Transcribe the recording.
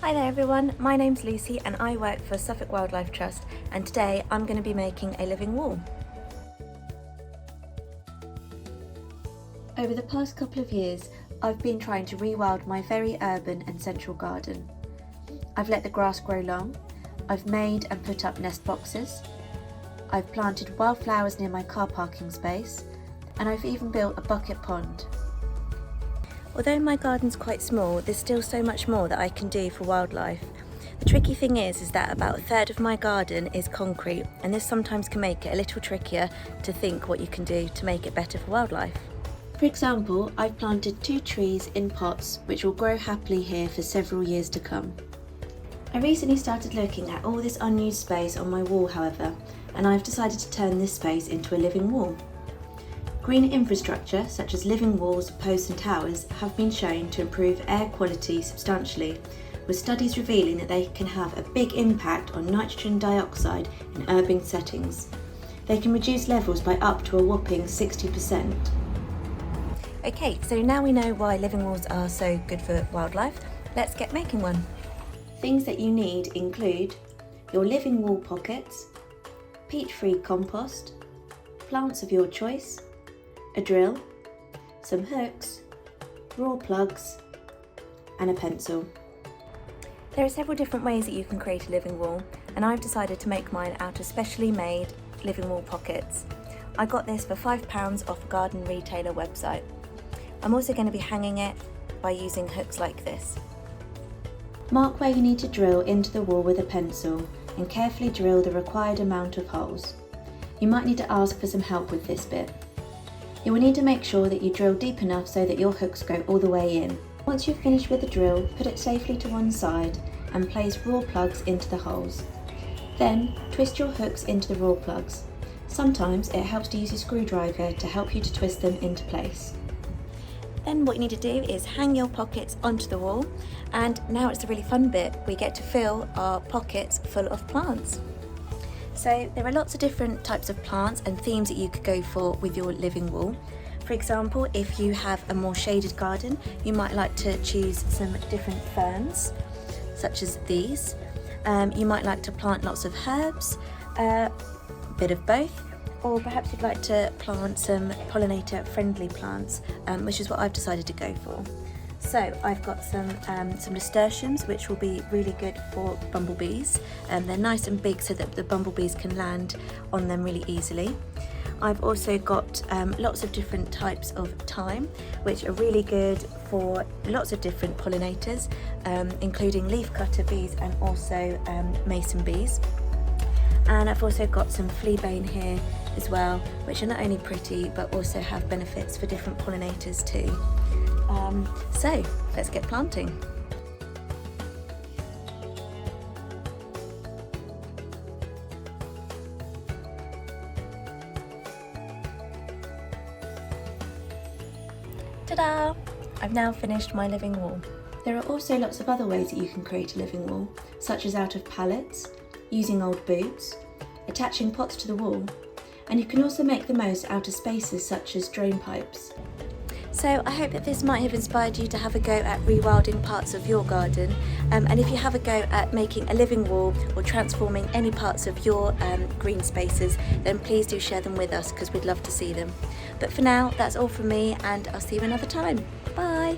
Hi there everyone, my name's Lucy and I work for Suffolk Wildlife Trust, and today I'm going to be making a living wall. Over the past couple of years I've been trying to rewild my very urban and central garden. I've let the grass grow long, I've made and put up nest boxes, I've planted wildflowers near my car parking space, and I've even built a bucket pond. Although my garden's quite small, there's still so much more that I can do for wildlife. The tricky thing is that about a third of my garden is concrete, and this sometimes can make it a little trickier to think what you can do to make it better for wildlife. For example, I've planted 2 trees in pots which will grow happily here for several years to come. I recently started looking at all this unused space on my wall, however, and I've decided to turn this space into a living wall. Green infrastructure such as living walls, posts and towers have been shown to improve air quality substantially, with studies revealing that they can have a big impact on nitrogen dioxide in urban settings. They can reduce levels by up to a whopping 60%. Okay, so now we know why living walls are so good for wildlife, let's get making one. Things that you need include your living wall pockets, peat-free compost, plants of your choice, a drill, some hooks, raw plugs, and a pencil. There are several different ways that you can create a living wall, and I've decided to make mine out of specially made living wall pockets. I got this for £5 off a garden retailer website. I'm also going to be hanging it by using hooks like this. Mark where you need to drill into the wall with a pencil and carefully drill the required amount of holes. You might need to ask for some help with this bit. You will need to make sure that you drill deep enough so that your hooks go all the way in. Once you've finished with the drill, put it safely to one side and place raw plugs into the holes. Then twist your hooks into the raw plugs. Sometimes it helps to use a screwdriver to help you to twist them into place. Then what you need to do is hang your pockets onto the wall, and now it's the really fun bit. We get to fill our pockets full of plants. So there are lots of different types of plants and themes that you could go for with your living wall. For example, if you have a more shaded garden, you might like to choose some different ferns, such as these. You might like to plant lots of herbs, a bit of both, or perhaps you'd like to plant some pollinator-friendly plants, which is what I've decided to go for. So I've got some nasturtiums, which will be really good for bumblebees. They're nice and big so that the bumblebees can land on them really easily. I've also got lots of different types of thyme, which are really good for lots of different pollinators, including leafcutter bees and also mason bees. And I've also got some fleabane here as well, which are not only pretty but also have benefits for different pollinators too. So let's get planting. Ta-da! I've now finished my living wall. There are also lots of other ways that you can create a living wall, such as out of pallets, using old boots, attaching pots to the wall, and you can also make the most out of spaces such as drain pipes. So I hope that this might have inspired you to have a go at rewilding parts of your garden, and if you have a go at making a living wall or transforming any parts of your green spaces, then please do share them with us because we'd love to see them. But for now, that's all from me, and I'll see you another time. Bye!